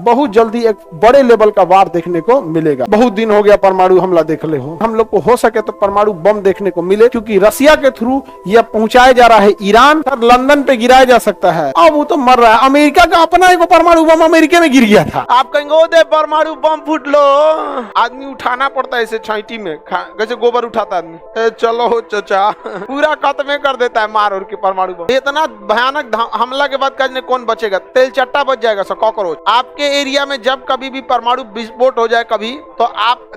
बहुत जल्दी एक बड़े लेवल का वार देखने को मिलेगा। बहुत दिन हो गया परमाणु हमला देख ले हो, हम लोग को हो सके तो परमाणु बम देखने को मिले, क्योंकि रसिया के थ्रू यह पहुंचाया जा रहा है ईरान और लंदन पे गिराया जा सकता है। अब वो तो मर रहा है। अमेरिका का अपना एक परमाणु बम अमेरिका में गिर गया था। आप कहेंगे ओ दे परमाणु बम फूट लो, आदमी उठाना पड़ता है इसे छाइटी में, जैसे गोबर उठाता आदमी। चलो चचा पूरा खत्म कर देता है मार और के परमाणु बम। इतना भयानक हमला के बाद कहने कौन बचेगा, तेल चट्टा बच जाएगा सब कॉकरोच। आपके एरिया में जब कभी भी परमाणु विस्फोट हो जाए कभी, तो आप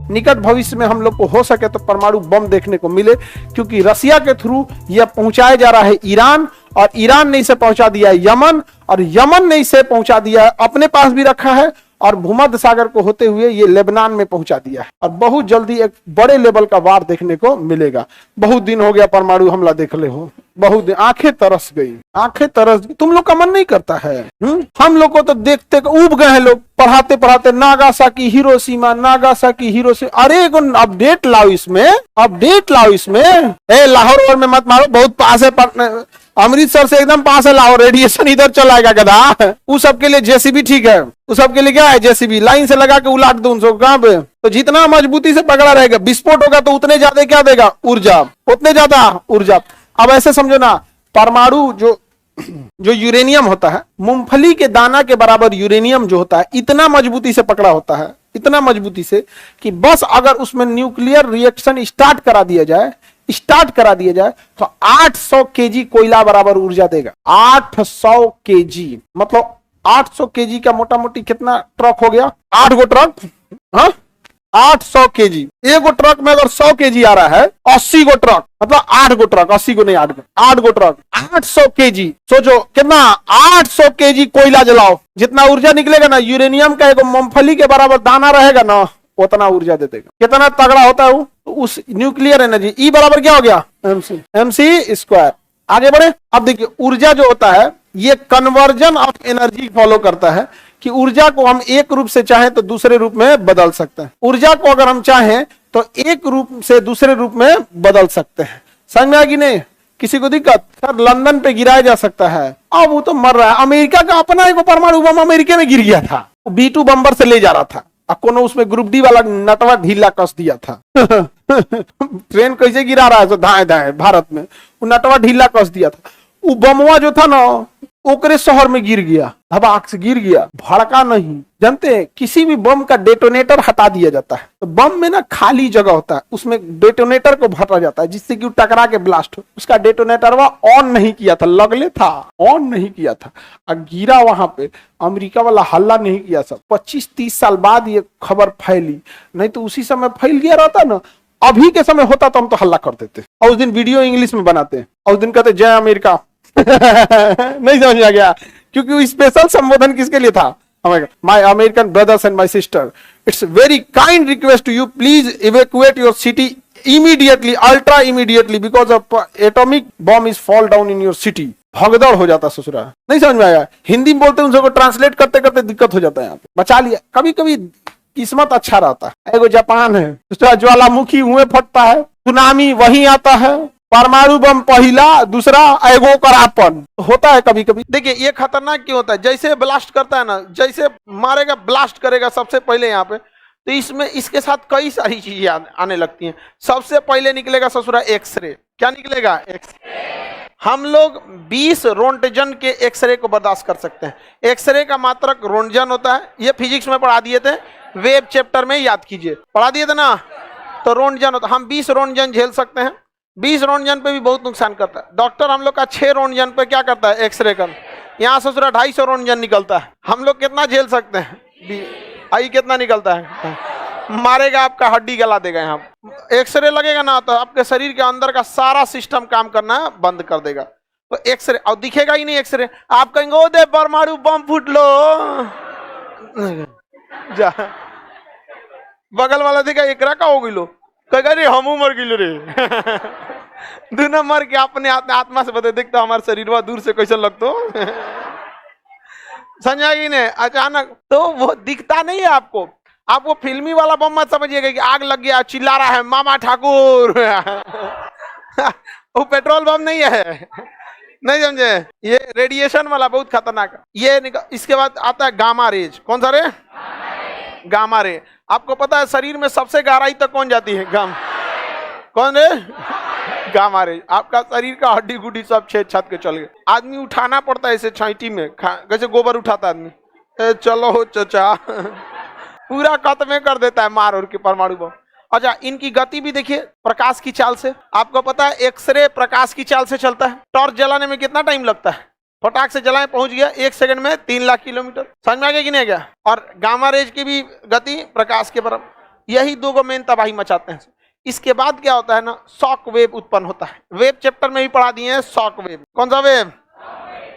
निकट भविष्य में हम लोग को हो सके तो परमाणु बम देखने को मिले, क्योंकि रसिया के थ्रू यह पहुंचाया जा रहा है ईरान, और ईरान ने इसे पहुंचा दिया है यमन, और यमन ने इसे पहुंचा दिया है अपने पास भी रखा है, और भूमध्य सागर को होते हुए ये लेबनान में पहुंचा दिया है। और बहुत जल्दी एक बड़े लेवल का वार देखने को मिलेगा। बहुत दिन हो गया परमाणु हमला देख ले हो, बहुत दिन, आंखें तरस गई, आंखें तरस गई। तुम लोग का मन नहीं करता है? हम लोग को तो देखते उब गए हैं लोग, पढ़ाते पढ़ाते नागासाकी हिरोशिमा, नागासाकी हिरोशिमा। अरे एक अपडेट लाओ इसमें, अपडेट लाओ इसमें। ए लाहौर में मत मारो, बहुत पास है, अमृतसर से एकदम पास है लाहौर, रेडिएशन इधर चलाएगा गधा। उस सबके लिए जेसीबी ठीक है, उस सबके लिए क्या है जेसीबी, लाइन से लगा के उलाट दो उनको कहां पे। तो जितना मजबूती से पकड़ा रहेगा, विस्फोट होगा तो उतने ज्यादा क्या देगा, ऊर्जा, उतने ज्यादा ऊर्जा। अब ऐसे समझो ना, परमाणु जो यूरेनियम होता है, मूंगफली के दाना के बराबर यूरेनियम जो होता है, इतना मजबूती से पकड़ा होता है, इतना मजबूती से कि बस अगर उसमें न्यूक्लियर रिएक्शन स्टार्ट करा दिया जाए तो 800 केजी कोयला बराबर ऊर्जा देगा। 800 केजी मतलब 800 केजी का मोटा मोटी कितना ट्रक हो गया, 8 गो ट्रक। हाँ 800 केजी, एक गो ट्रक में अगर 100 केजी आ रहा है, 80 गो ट्रक मतलब 8 गो ट्रक, 80 गो नहीं 8 गो ट्रक, 800 केजी। सोचो कितना, 800 केजी कोयला जलाओ, जितना ऊर्जा निकलेगा ना, यूरेनियम का एक मूंगफली के बराबर दाना रहेगा ना, उतना ऊर्जा दे देगा। कितना तगड़ा होता है वो, उस न्यूक्लियर एनर्जी। ई बराबर क्या हो गया, MC स्क्वायर। आगे बढ़े। अब देखिए ऊर्जा जो होता है ये कन्वर्जन ऑफ एनर्जी फॉलो करता है, कि ऊर्जा को हम एक रूप से चाहें तो दूसरे रूप में बदल सकते हैं। ऊर्जा को अगर हम चाहें तो एक रूप से दूसरे रूप में बदल सकते हैं। समझ में आएगी नहीं? किसी को दिक्कत? सर लंदन पे गिराया जा सकता है। अब वो तो मर रहा है। अमेरिका का अपना एक परमाणु बम अमेरिका में गिर गया था, B2 बम्बर से ले जा रहा था, कोनो उसमें ग्रुप डी वाला नटवा ढीला कस दिया था। ट्रेन कैसे गिरा रहा है तो धाए धाए भारत में, वो नटवा ढीला कस दिया था। वो बमवा जो था ना, ओकरे शहर में गिर गया, धबाक से गिर गया, भड़का नहीं। जानते हैं किसी भी बम का डेटोनेटर हटा दिया जाता है, तो बम में ना खाली जगह होता है, उसमें डेटोनेटर को भरा जाता है जिससे कि वो टकरा के ब्लास्ट हो। उसका डेटोनेटर ऑन नहीं किया था, लगले था, ऑन नहीं किया था, और गिरा वहां पे। अमेरिका वाला हल्ला नहीं किया। सब 25-30 साल बाद ये खबर फैली, नहीं तो उसी समय फैल गया रहता ना। अभी के समय होता तो हम तो हल्ला कर देते, और उस दिन वीडियो इंग्लिश में बनाते हैं, और उस दिन कहते जय अमेरिका। नहीं समझ आ गया, क्योंकि स्पेशल संबोधन किसके लिए था? My American brothers and my sister, it's very kind request to you, please evacuate your city immediately, ultra immediately, because of atomic bomb is fall down in your city. भगदड़ हो जाता ससुरा। नहीं समझ में आया? हिंदी में बोलते हैं, उनको ट्रांसलेट करते करते दिक्कत हो जाता है। यहाँ पे बचा लिया। कभी कभी किस्मत अच्छा रहता है। एगो जापान है, दूसरा ज्वालामुखी हुए फटता है, सुनामी वहीं आता है, परमाणु बम पहला, दूसरा एगो करापन होता है कभी कभी। देखिए ये खतरनाक क्यों होता है? जैसे ब्लास्ट करता है ना, जैसे मारेगा ब्लास्ट करेगा सबसे पहले यहाँ पे, तो इसमें इसके साथ कई सारी चीजें आने लगती हैं। सबसे पहले निकलेगा ससुरा एक्सरे। क्या निकलेगा? एक्सरे। हम लोग 20 रोंटजन के एक्सरे को बर्दाश्त कर सकते हैं। एक्सरे का मात्रक रोंटजन होता है, ये फिजिक्स में पढ़ा दिए थे, वेब चैप्टर में याद कीजिए, पढ़ा दिए थे ना। तो रोंटजन होता है, हम 20 रोंटजन झेल सकते हैं। 20 रोंटजन पे भी बहुत नुकसान करता है। डॉक्टर हम लोग का 6 रोंटजन पे क्या करता है? एक्सरे कर। यहाँ ससुरा 250 रोंटजन निकलता है। हम लोग कितना झेल सकते हैं? आई कितना निकलता है? मारेगा, आपका हड्डी गला देगा। यहाँ एक्सरे लगेगा ना तो आपके शरीर के अंदर का सारा सिस्टम काम करना बंद कर देगा। तो एक्सरे, और दिखेगा ही नहीं एक्सरे। आप कहेंगे ओ दे परमाणु बम फूट लो, जा बगल वाला देखा एकरा का हो गिलो, कहेगा रे हम मर गिलो रे। दोनों मर के अपने आत्मा से बता, देखता हमारे शरीर दूर से कैसे लगतो। समझाएगी ने अचानक, तो वो दिखता नहीं है आपको। आप वो फिल्मी वाला बम मत समझिएगा कि आग लग गया चिल्ला रहा है मामा ठाकुर। वो पेट्रोल बम नहीं है, नहीं समझे? ये रेडिएशन वाला बहुत खतरनाक है। इसके बाद आता है गामा रेज। कौन सा रे? Gamma ray. आपको पता है शरीर में सबसे गहराई तक कौन जाती है? कौन रे? Gamma ray. आपका शरीर का हड्डी गुड्डी सब छेद छत के चल गए। आदमी उठाना पड़ता है इसे छाइटी में, जैसे गोबर उठाता आदमी। चलो चचा पूरा खत्म कर देता है मार और के परमाणु बम। अच्छा, इनकी गति भी देखिए प्रकाश की चाल से। आपको पता है एक्सरे प्रकाश की चाल से चलता है। टॉर्च जलाने में कितना टाइम लगता है? फटाक से जलाएं, पहुंच गया 1 सेकंड में 3 लाख किलोमीटर। समझ में आ गया कि नहीं गया? और गामा रेज की भी गति प्रकाश के बराबर। यही दो मेन तबाही मचाते हैं। इसके बाद क्या होता है ना, शॉक वेव उत्पन्न होता है। वेव चैप्टर में भी पढ़ा दिए हैं शॉक वेव। कौन सा वेव?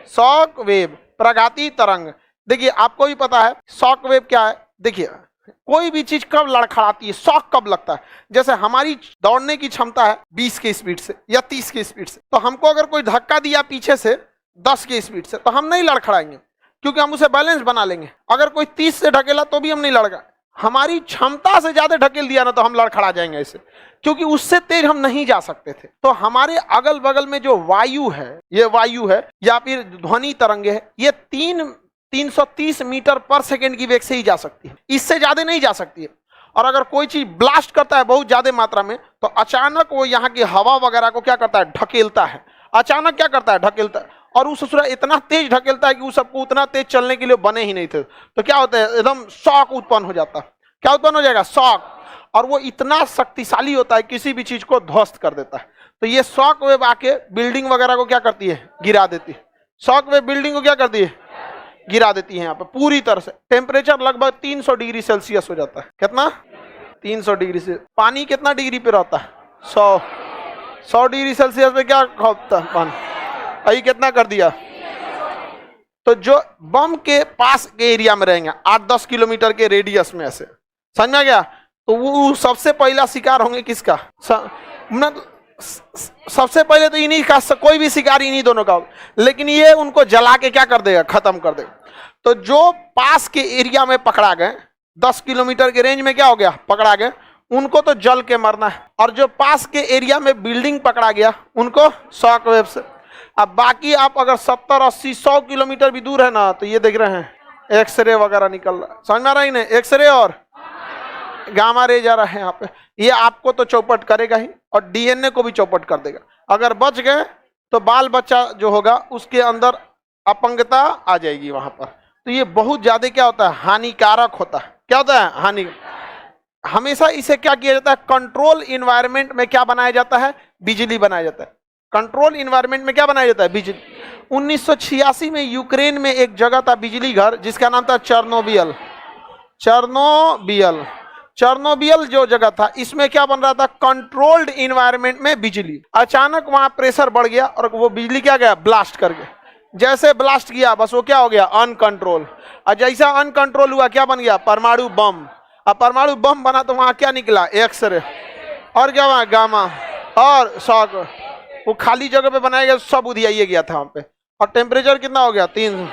शॉक वेव, प्रघाती तरंग। देखिए आपको भी पता है शॉक वेव क्या है। देखिए कोई भी चीज कब लड़खड़ाती है, शॉक कब लगता है। जैसे हमारी दौड़ने की क्षमता है 20 के स्पीड से या 30 के स्पीड से, तो हमको अगर कोई धक्का दिया पीछे से 10 के स्पीड से, तो हम नहीं लड़खड़ाएंगे, क्योंकि हम उसे बैलेंस बना लेंगे। अगर कोई 30 से ढकेला तो भी हम नहीं लड़का। हमारी क्षमता से ज्यादा ढकेल दिया ना तो हम लड़खड़ा जाएंगे ऐसे, क्योंकि उससे तेज हम नहीं जा सकते थे। तो हमारे अगल बगल में जो वायु है, ये वायु है या फिर ध्वनि तरंगे है, ये 330 मीटर पर सेकेंड की वेग से ही जा सकती है, इससे ज्यादा नहीं जा सकती है। और अगर कोई चीज ब्लास्ट करता है बहुत ज्यादा मात्रा में, तो अचानक वो यहाँ की हवा वगैरह को क्या करता है? ढकेलता है। अचानक क्या करता है? ढकेलता है। और उस ससुरा इतना तेज ढकेलता है कि उस सबको उतना तेज चलने के लिए बने ही नहीं थे। तो क्या होता है? एकदम शॉक उत्पन्न हो जाता है। क्या उत्पन्न हो जाएगा? शॉक। और वो इतना शक्तिशाली होता है, किसी भी चीज को ध्वस्त कर देता है। तो ये शॉक वेव आके बिल्डिंग वगैरह को क्या करती है? गिरा देती है। शॉक वेव बिल्डिंग को क्या करती है? गिरा देती है। यहाँ पे पूरी तरह से टेम्परेचर लगभग 300 डिग्री सेल्सियस हो जाता है। कितना? 300 डिग्री से। पानी कितना डिग्री पे रहता है? 100 डिग्री सेल्सियस पे क्या होता है पानी? अभी कितना कर दिया? तो जो बम के पास के एरिया में रहेंगे 8-10 किलोमीटर के रेडियस में, ऐसे समझ में आ गया? तो वो सबसे पहला शिकार होंगे किसका? सबसे पहले तो इन्हीं का, कोई भी शिकार इन्हीं दोनों का होगा, लेकिन ये उनको जला के क्या कर देगा? खत्म कर देगा। तो जो पास के एरिया में पकड़ा गए, 10 किलोमीटर के रेंज में क्या हो गया? पकड़ा गए, उनको तो जल के मरना है। और जो पास के एरिया में बिल्डिंग पकड़ा गया, उनको शॉक वेव से। अब बाकी आप अगर 70, 80, 100 किलोमीटर भी दूर है ना, तो ये देख रहे हैं एक्सरे वगैरह निकल रहा है। समझ में आ रहा है ना? एक्सरे और गामा रे जा रहा है यहाँ पे। ये आपको तो चौपट करेगा ही, और डीएनए को भी चौपट कर देगा। अगर बच गए तो बाल बच्चा जो होगा उसके अंदर अपंगता आ जाएगी वहां पर। तो ये बहुत ज्यादा क्या होता है? हानिकारक होता है। क्या होता है? हानि। हमेशा इसे क्या किया जाता है? कंट्रोल इन्वायरमेंट में क्या बनाया जाता है? बिजली बनाया जाता है। कंट्रोल इन्वायरमेंट में क्या बनाया जाता है? बिजली। 1986 में यूक्रेन में एक जगह था बिजली घर, जिसका नाम था चेरनोबिल। चेरनोबिल जो जगह था, इसमें क्या बन रहा था? कंट्रोल्ड इन्वायरमेंट में बिजली। अचानक वहां प्रेशर बढ़ गया और वो बिजली क्या गया? ब्लास्ट कर गया। जैसे ब्लास्ट किया बस वो क्या हो गया? अनकंट्रोल। और जैसा अनकंट्रोल हुआ क्या बन गया? परमाणु बम। अब परमाणु बम बना तो वहां क्या निकला? एक्सरे। और क्या वहां? गामा और शॉक। वो खाली जगह पे बनाया गया, सब उधियाइए गया था वहां पे। और टेम्परेचर कितना हो गया? 300।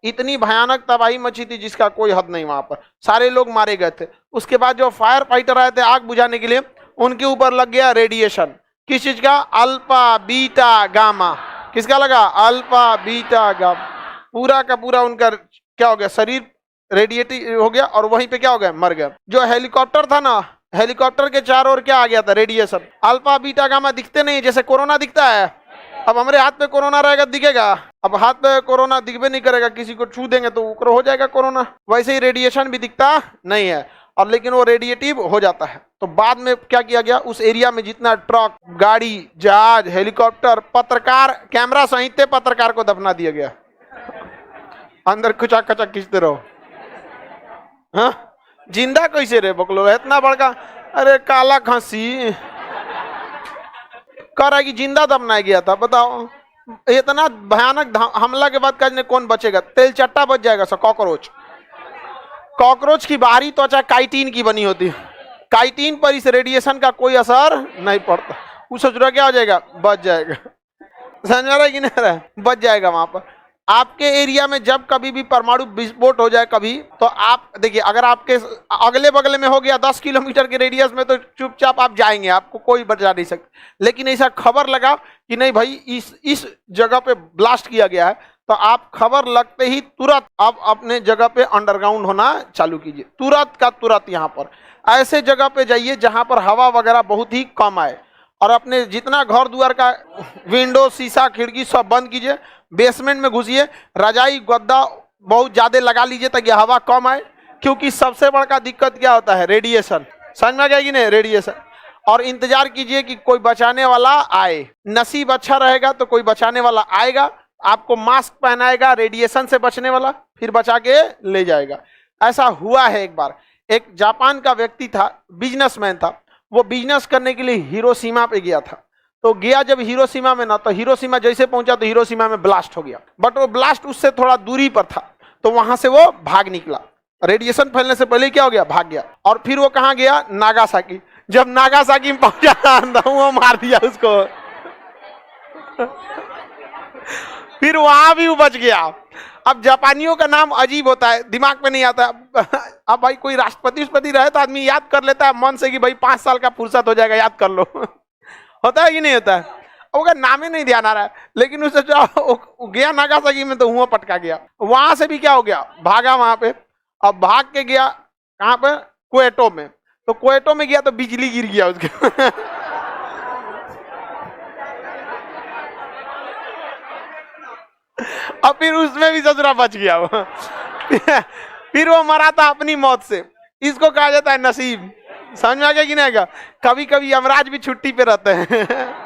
इतनी भयानक तबाही मची थी जिसका कोई हद नहीं। वहां पर सारे लोग मारे गए थे। उसके बाद जो फायर फाइटर आए थे आग बुझाने के लिए, उनके ऊपर लग गया रेडिएशन। किस चीज का? Alpha beta gamma. किसका लगा? Alpha beta gamma. पूरा का पूरा उनका क्या हो गया? शरीर रेडिएटिव हो गया, और वहीं पे क्या हो गया? मर गया। जो हेलीकॉप्टर था ना, हेलीकॉप्टर के चारों ओर क्या आ गया था? रेडिएशन। अल्फा बीटा गामा दिखते नहीं, जैसे कोरोना दिखता है। अब हमारे हाथ पे कोरोना रहेगा, दिखेगा? अब हाथ पे कोरोना दिखबे नहीं करेगा, किसी को छू देंगे तो ऊपर हो जाएगा कोरोना। वैसे ही रेडिएशन भी दिखता नहीं है, और लेकिन वो रेडिएटिव हो जाता है। तो बाद में क्या किया गया? उस एरिया में जितना ट्रक, गाड़ी, जहाज, हेलीकॉप्टर, पत्रकार, कैमरा सहित पत्रकार को दफना दिया गया। अंदर कुचा कचा खींचते रहो। हाँ, जिंदा कैसे रे बकलो? इतना बड़का, अरे काला खांसी कह रहा है कि जिंदा दफनाया गया था। बताओ, इतना भयानक हमला के बाद कहने कौन बचेगा? तेल चट्टा बच जाएगा सब। कॉकरोच। कॉकरोच की बाहरी त्वचा काइटिन की बनी होती है। काइटिन पर इस रेडिएशन का कोई असर नहीं पड़ता। उस क्या हो जाएगा? बच जाएगा। समझ रहा है कि नहीं रहा? बच जाएगा वहां पर। आपके एरिया में जब कभी भी परमाणु विस्फोट हो जाए कभी, तो आप देखिए, अगर आपके अगले बगले में हो गया 10 किलोमीटर के रेडियस में, तो चुपचाप आप जाएंगे, आपको कोई बचा नहीं सकता। लेकिन ऐसा खबर लगा कि नहीं भाई इस जगह पे ब्लास्ट किया गया है, तो आप खबर लगते ही तुरंत आप अपने जगह पे अंडरग्राउंड होना चालू कीजिए, तुरंत का तुरंत। यहाँ पर ऐसे जगह पे जाइए जहां पर हवा वगैरह बहुत ही कम आए, और अपने जितना घर द्वार का विंडो, शीशा, खिड़की सब बंद कीजिए। बेसमेंट में घुसिए, रजाई गद्दा बहुत ज्यादा लगा लीजिए ताकि हवा कम आए, क्योंकि सबसे बड़ा दिक्कत क्या होता है, रेडिएशन। समझ में आ गया कि नहीं, रेडिएशन। और इंतजार कीजिए कि कोई बचाने वाला आए, नसीब अच्छा रहेगा तो कोई बचाने वाला आएगा, आपको मास्क पहनाएगा रेडिएशन से बचने वाला, फिर बचा के ले जाएगा। ऐसा हुआ है एक बार, एक जापान का व्यक्ति था, बिजनेसमैन था, वो बिजनेस करने के लिए हिरोशिमा पे गया था। तो गया जब हिरोशिमा में ना, तो हिरोशिमा जैसे पहुंचा तो हिरोशिमा में ब्लास्ट हो गया, बट वो ब्लास्ट उससे थोड़ा दूरी पर था, तो वहां से वो भाग निकला। रेडिएशन फैलने से पहले क्या हो गया, भाग गया। और फिर वो कहां गया, नागासाकी। जब नागासाकी में पहुंचा तो वो मार दिया उसको, फिर वहां भी वो बच गया। अब जापानियों का नाम अजीब होता है, दिमाग में नहीं आता। अब भाई कोई राष्ट्रपति रहे तो आदमी याद कर लेता है मन से कि भाई 5 साल का फुर्सत हो जाएगा, याद कर लो। होता है कि नहीं होता है। अब उसका नाम ही नहीं ध्यान आ रहा है, लेकिन उसे गया नागासाकी में तो हुआ पटका गया। वहां से भी क्या हो गया, भागा वहां पे। अब भाग के गया कहां पे, क्वेटो में। तो क्वेटो में गया तो बिजली गिर गया उसके। और फिर उसमें भी ससुरा बच गया वो। फिर वो मरा था अपनी मौत से। इसको कहा जाता है नसीब। समझ में आ गया कि नहीं आएगा। कभी कभी यमराज भी छुट्टी पे रहते हैं।